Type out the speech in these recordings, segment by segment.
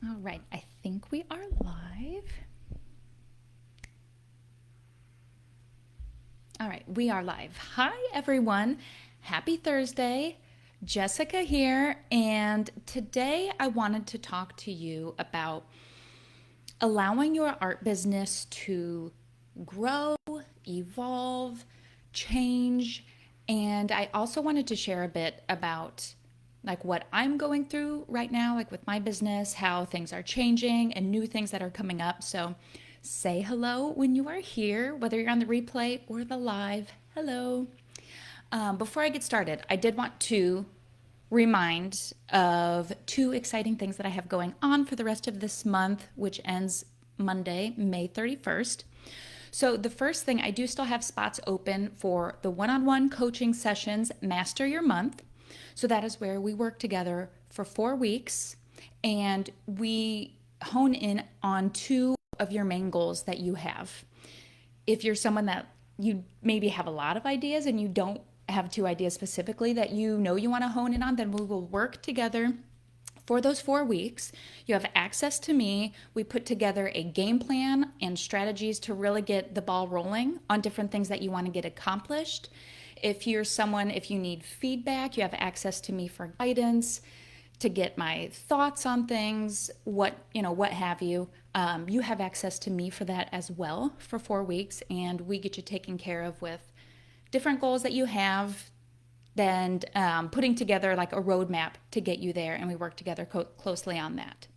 All right, I think we are live. All right, we are live. Hi, everyone. Happy Thursday. Jessica here, and today I wanted to talk to you about allowing your art business to grow, evolve, change, and I also wanted to share a bit about like what I'm going through right now, like with my business, how things are changing and new things that are coming up. So say hello when you are here, whether you're on the replay or the live. Hello. Before I get started, I did want to remind of two exciting things that I have going on for the rest of this month, which ends Monday, May 31st. So, the first thing, I do still have spots open for the one on one coaching sessions, Master Your Month. So, that is where we work together for 4 weeks and we hone in on two of your main goals that you have. If you're someone that you maybe have a lot of ideas and you don't have two ideas specifically that you know you want to hone in on, then we will work together for those 4 weeks. You have access to me. We put together a game plan and strategies to really get the ball rolling on different things that you want to get accomplished. If you're someone, if you need feedback, you have access to me for guidance, to get my thoughts on things, what have you. You have access to me for that as well for 4 weeks, and we get you taken care of with different goals that you have, then putting together like a roadmap to get you there, and we work together closely on that.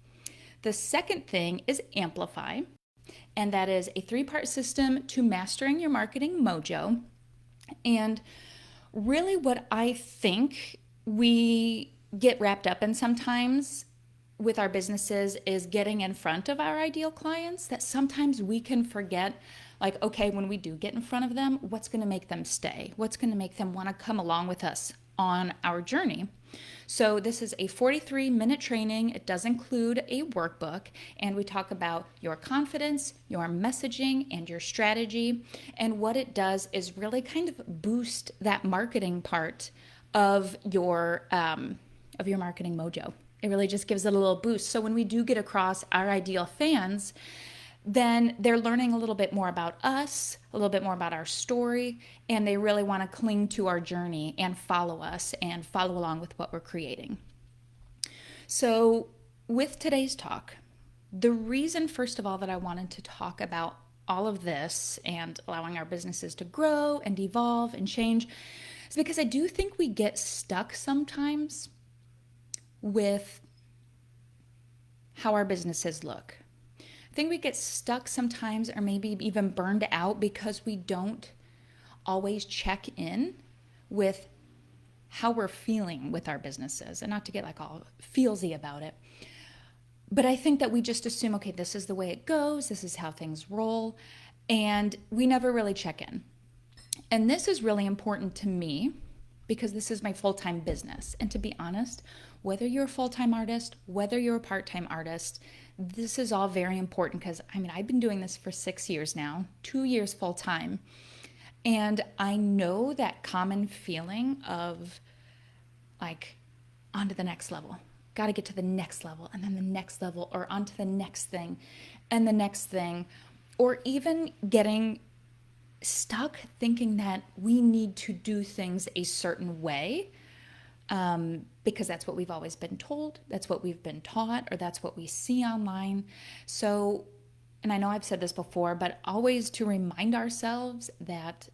The second thing is Amplify, and that is a 3-part system to mastering your marketing mojo. And really, what I think we get wrapped up in sometimes with our businesses is getting in front of our ideal clients, that sometimes we can forget, like, okay, when we do get in front of them, what's going to make them stay? What's going to make them want to come along with us on our journey? So, this is a 43-minute training. It does include a workbook, and we talk about your confidence, your messaging, and your strategy. And what it does is really kind of boost that marketing part of your marketing mojo. It really just gives it a little boost. So when we do get across our ideal fans, then they're learning a little bit more about us, a little bit more about our story, and they really want to cling to our journey and follow us and follow along with what we're creating. So, with today's talk, the reason, first of all, that I wanted to talk about all of this and allowing our businesses to grow and evolve and change is because I do think we get stuck sometimes with how our businesses look. I think we get stuck sometimes, or maybe even burned out, because we don't always check in with how we're feeling with our businesses, and not to get like all feelsy about it. But I think that we just assume, okay, this is the way it goes, this is how things roll, and we never really check in. And this is really important to me because this is my full-time business. And to be honest, whether you're a full-time artist, whether you're a part-time artist, this is all very important because I've been doing this for 6 years now, 2 years full-time. And I know that common feeling of like, on to the next level. Got to get to the next level, and then the next level, or on to the next thing and the next thing, or even getting stuck thinking that we need to do things a certain way, because that's what we've always been told, that's what we've been taught, or that's what we see online. So, and I know I've said this before, but always to remind ourselves that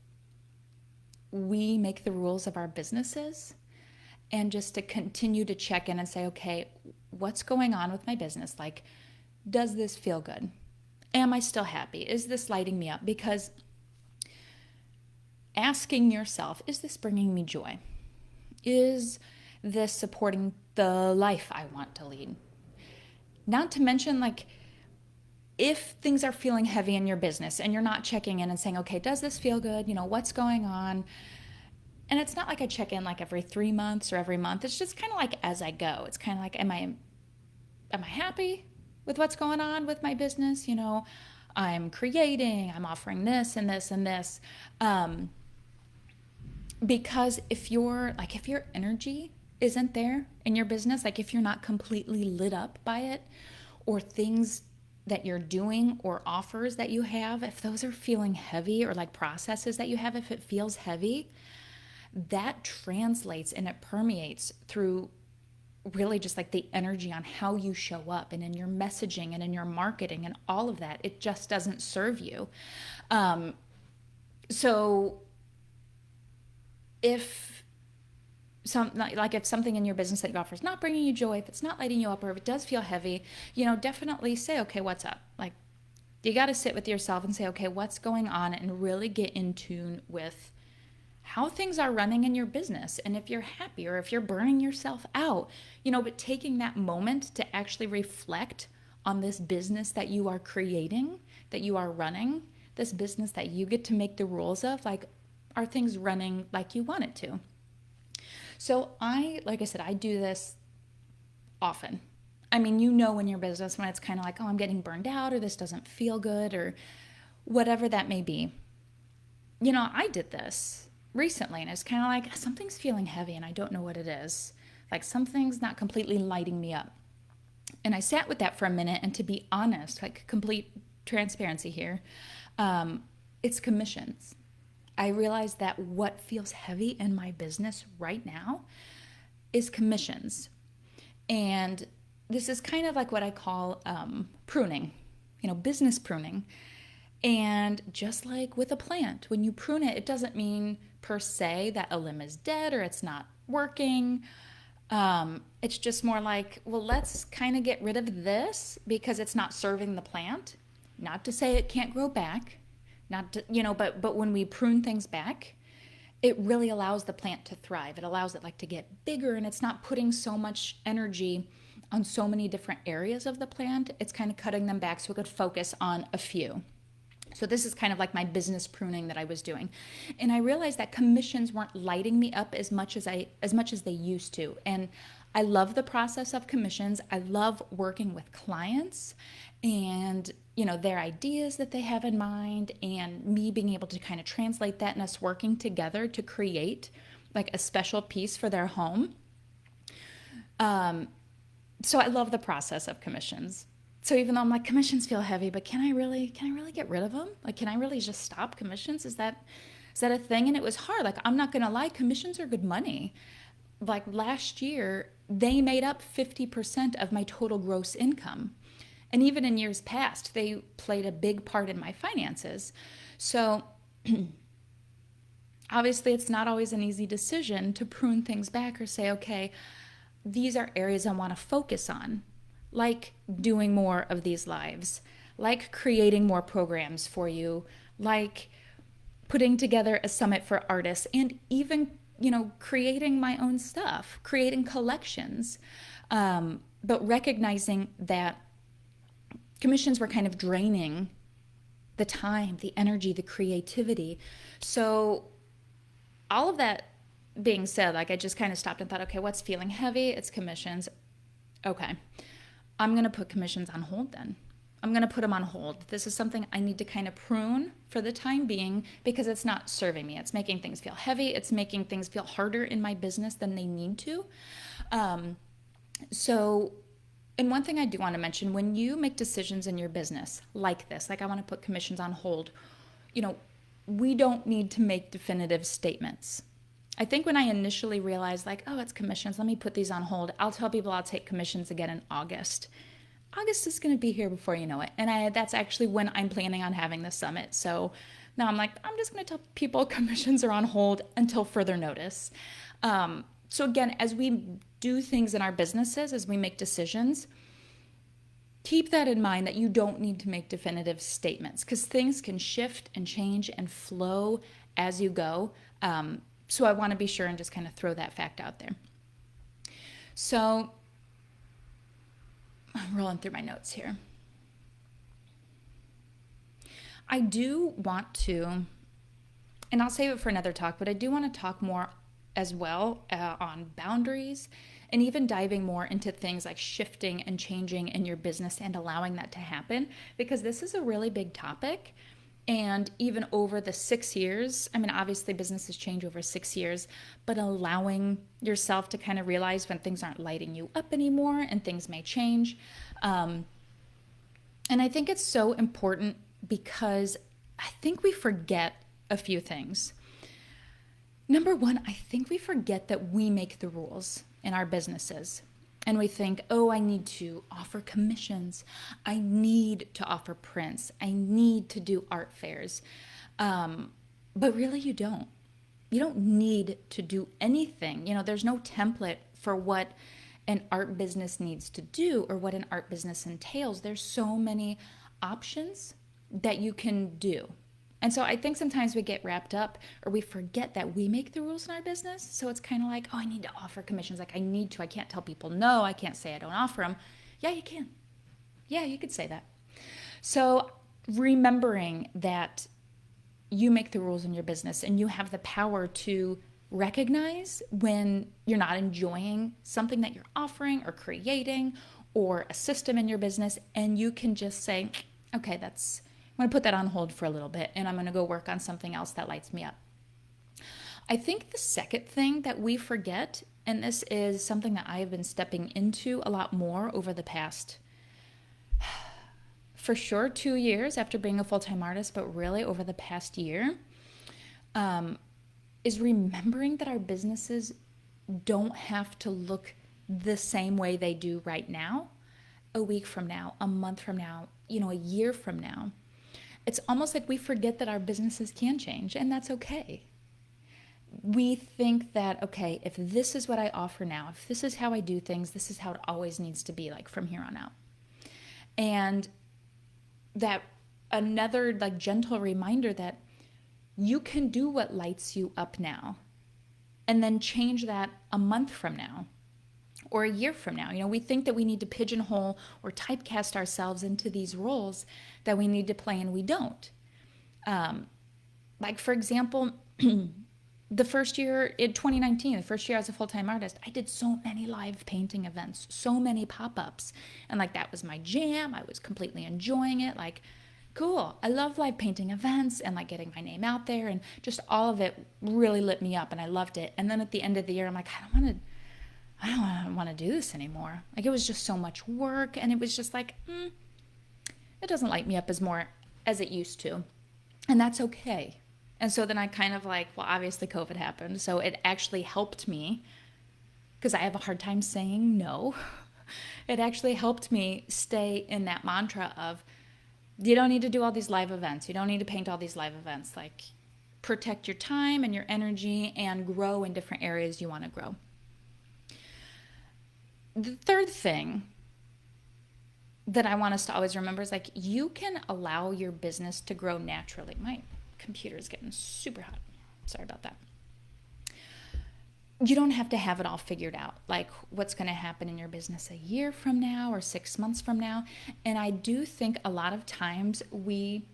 we make the rules of our businesses, and just to continue to check in and say, okay, what's going on with my business? Like, does this feel good? Am I still happy? Is this lighting me up? Because asking yourself, is this bringing me joy? Is this supporting the life I want to lead? Not to mention, like, if things are feeling heavy in your business and you're not checking in and saying, okay, does this feel good? What's going on? And it's not like I check in like every 3 months or every month. It's just kind of like as I go. It's kind of like, am I happy with what's going on with my business? I'm creating, I'm offering this and this and this. Because if your energy isn't there in your business, like if you're not completely lit up by it, or things that you're doing or offers that you have, if those are feeling heavy, or like processes that you have, if it feels heavy, that translates and it permeates through really just like the energy on how you show up and in your messaging and in your marketing and all of that. It just doesn't serve you. So if if something in your business that you offer is not bringing you joy, if it's not lighting you up, or if it does feel heavy, definitely say, okay, what's up? Like, you got to sit with yourself and say, okay, what's going on, and really get in tune with how things are running in your business, and if you're happy or if you're burning yourself out, but taking that moment to actually reflect on this business that you are creating, that you are running, this business that you get to make the rules of, like, are things running like you want it to? So like I said, I do this often. I mean, in your business when it's kind of like, oh, I'm getting burned out, or this doesn't feel good, or whatever that may be. I did this recently, and it's kind of like something's feeling heavy and I don't know what it is. Like, something's not completely lighting me up. And I sat with that for a minute, and to be honest, like, complete transparency here, it's commissions. I realized that what feels heavy in my business right now is commissions. And this is kind of like what I call pruning, business pruning. And just like with a plant, when you prune it, it doesn't mean per se that a limb is dead or it's not working. It's just more like, well, let's kind of get rid of this because it's not serving the plant. Not to say it can't grow back, not to, but when we prune things back, it really allows the plant to thrive. It allows it like to get bigger, and it's not putting so much energy on so many different areas of the plant. It's kind of cutting them back so it could focus on a few. So this is kind of like my business pruning that I was doing. And I realized that commissions weren't lighting me up as much as they used to. And I love the process of commissions. I love working with clients and their ideas that they have in mind, and me being able to kind of translate that and us working together to create like a special piece for their home. So I love the process of commissions. So even though I'm like, commissions feel heavy, but can I really get rid of them? Like, can I really just stop commissions? Is that a thing? And it was hard. Like, I'm not going to lie, commissions are good money. Like, last year, they made up 50% of my total gross income. And even in years past, they played a big part in my finances. So obviously, it's not always an easy decision to prune things back or say, okay, these are areas I want to focus on, like doing more of these lives, like creating more programs for you, like putting together a summit for artists, and even, creating my own stuff, creating collections, but recognizing that commissions were kind of draining the time, the energy, the creativity. So all of that being said, like, I just kind of stopped and thought, okay, what's feeling heavy? It's commissions. Okay, I'm going to put commissions on hold then. I'm going to put them on hold. This is something I need to kind of prune for the time being because it's not serving me. It's making things feel heavy. It's making things feel harder in my business than they need to. And one thing I do want to mention, when you make decisions in your business like this, like I want to put commissions on hold, we don't need to make definitive statements. I think when I initially realized, like, oh, it's commissions, let me put these on hold, I'll tell people I'll take commissions again in August. August is going to be here before you know it. And that's actually when I'm planning on having the summit. So now I'm like, I'm just going to tell people commissions are on hold until further notice. So again, as we do things in our businesses, as we make decisions, keep that in mind, that you don't need to make definitive statements because things can shift and change and flow as you go. So I want to be sure and just kind of throw that fact out there. So I'm rolling through my notes here. I do want to, and I'll save it for another talk, but I do want to talk more as well on boundaries, and even diving more into things like shifting and changing in your business and allowing that to happen, because this is a really big topic. And even over the 6 years, I mean, obviously businesses change over 6 years, but allowing yourself to kind of realize when things aren't lighting you up anymore and things may change. And I think it's so important because I think we forget a few things. Number one, I think we forget that we make the rules in our businesses. And we think, oh, I need to offer commissions. I need to offer prints. I need to do art fairs. But really, you don't. You don't need to do anything. There's no template for what an art business needs to do or what an art business entails. There's so many options that you can do. And so I think sometimes we get wrapped up or we forget that we make the rules in our business. So it's kind of like, oh, I need to offer commissions. Like I need to. I can't tell people no. I can't say I don't offer them. Yeah, you can. Yeah, you could say that. So remembering that you make the rules in your business and you have the power to recognize when you're not enjoying something that you're offering or creating or a system in your business, and you can just say, okay, I'm going to put that on hold for a little bit and I'm going to go work on something else that lights me up. I think the second thing that we forget, and this is something that I have been stepping into a lot more over the past, for sure, 2 years after being a full-time artist, but really over the past year, is remembering that our businesses don't have to look the same way they do right now, a week from now, a month from now, a year from now. It's almost like we forget that our businesses can change, and that's okay. We think that, okay, if this is what I offer now, if this is how I do things, this is how it always needs to be like from here on out. And that another like gentle reminder that you can do what lights you up now and then change that a month from now or a year from now. We think that we need to pigeonhole or typecast ourselves into these roles that we need to play, and we don't. Like, for example, the first year in 2019, the first year as a full-time artist, I did so many live painting events, so many pop-ups. And like, that was my jam. I was completely enjoying it. Like, cool. I love live painting events and like getting my name out there, and just all of it really lit me up and I loved it. And then at the end of the year, I'm like, I don't want to do this anymore. Like, it was just so much work, and it was just like, it doesn't light me up as it used to. And that's okay. And so then I kind of like, well, obviously COVID happened. So it actually helped me, because I have a hard time saying no. It actually helped me stay in that mantra of, you don't need to do all these live events. You don't need to paint all these live events. Like, protect your time and your energy and grow in different areas you want to grow. The third thing that I want us to always remember is like, you can allow your business to grow naturally. My computer's getting super hot. Sorry about that. You don't have to have it all figured out, like what's going to happen in your business a year from now or 6 months from now. And I do think a lot of times we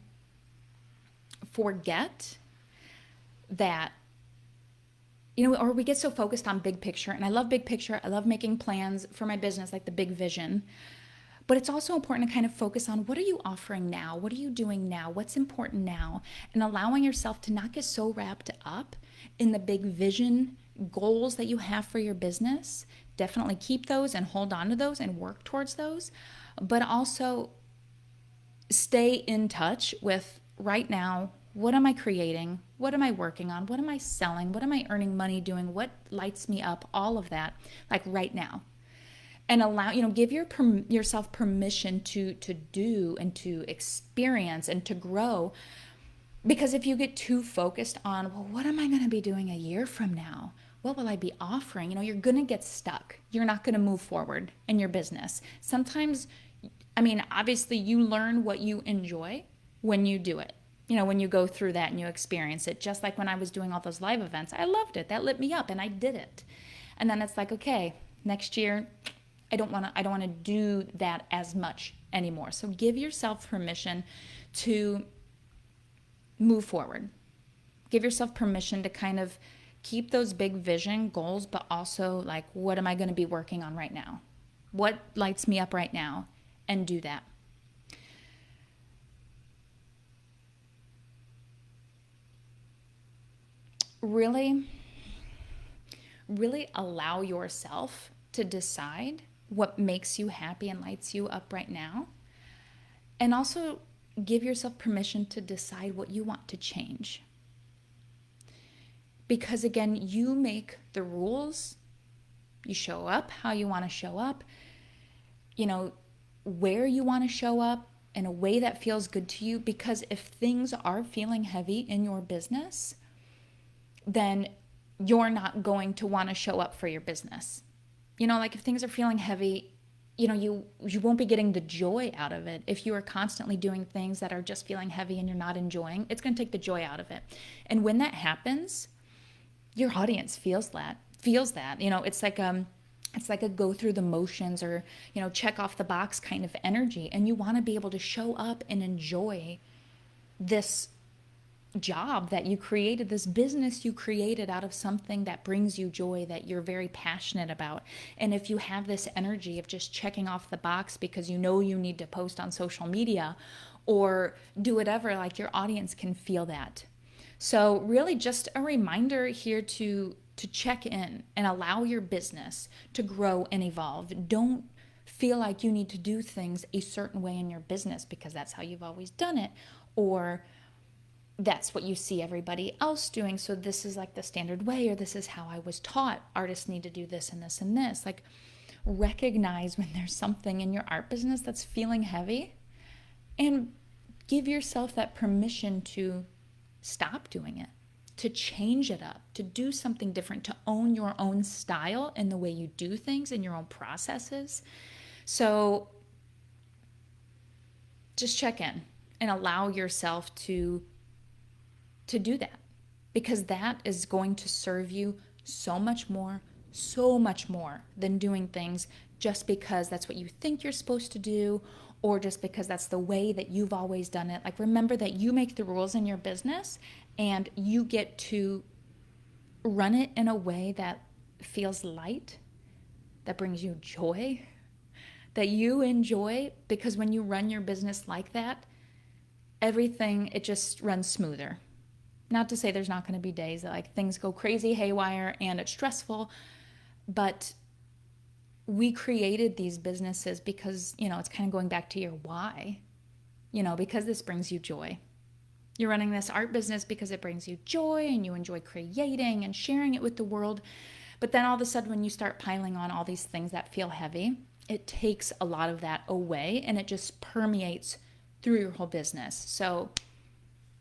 forget that, or we get so focused on big picture. And I love big picture. I love making plans for my business, like the big vision. But it's also important to kind of focus on, what are you offering now? What are you doing now? What's important now? And allowing yourself to not get so wrapped up in the big vision goals that you have for your business. Definitely keep those and hold on to those and work towards those. But also stay in touch with right now. What am I creating? What am I working on? What am I selling? What am I earning money doing? What lights me up? All of that, like right now. And allow, give yourself permission to do and to experience and to grow. Because if you get too focused on, well, what am I going to be doing a year from now? What will I be offering? You're going to get stuck. You're not going to move forward in your business. Sometimes, obviously you learn what you enjoy when you do it. When you go through that and you experience it. Just like when I was doing all those live events, I loved it. That lit me up and I did it. And then it's like, okay, next year, I don't want to do that as much anymore. So give yourself permission to move forward. Give yourself permission to kind of keep those big vision goals, but also like, what am I going to be working on right now? What lights me up right now? And do that. Really, really allow yourself to decide what makes you happy and lights you up right now. And also give yourself permission to decide what you want to change. Because again, you make the rules. You show up how you want to show up, where you want to show up in a way that feels good to you. Because if things are feeling heavy in your business, then you're not going to want to show up for your business. Like if things are feeling heavy, you won't be getting the joy out of it. If you are constantly doing things that are just feeling heavy and you're not enjoying, it's going to take the joy out of it. And when that happens, your audience feels that. It's like a go through the motions or, check off the box kind of energy. And you want to be able to show up and enjoy this job that you created, this business you created out of something that brings you joy, that you're very passionate about. And if you have this energy of just checking off the box because you need to post on social media or do whatever, like your audience can feel that. So really just a reminder here to check in and allow your business to grow and evolve. Don't feel like you need to do things a certain way in your business because that's how you've always done it, or that's what you see everybody else doing. So this is like the standard way, or this is how I was taught. Artists need to do this and this and this. Like, recognize when there's something in your art business that's feeling heavy and give yourself that permission to stop doing it, to change it up, to do something different, to own your own style and the way you do things and your own processes. So just check in and allow yourself to do that, because that is going to serve you so much more than doing things just because that's what you think you're supposed to do, or just because that's the way that you've always done it. Like, remember that you make the rules in your business and you get to run it in a way that feels light, that brings you joy, that you enjoy. Because when you run your business like that, everything, it just runs smoother. Not to say there's not going to be days that like things go crazy haywire and it's stressful, but we created these businesses because, it's kind of going back to your why, because this brings you joy. You're running this art business because it brings you joy and you enjoy creating and sharing it with the world. But then all of a sudden, when you start piling on all these things that feel heavy, it takes a lot of that away and it just permeates through your whole business. So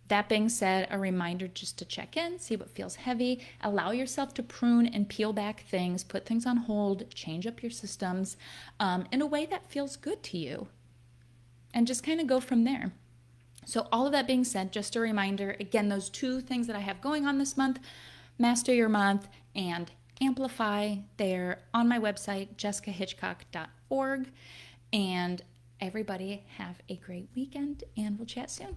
that being said, a reminder just to check in, see what feels heavy, allow yourself to prune and peel back things, put things on hold, change up your systems in a way that feels good to you, and just kind of go from there. So all of that being said, just a reminder, again, those two things that I have going on this month, Master Your Month and Amplify, they're on my website, jessicahitchcock.org. And everybody have a great weekend, and we'll chat soon.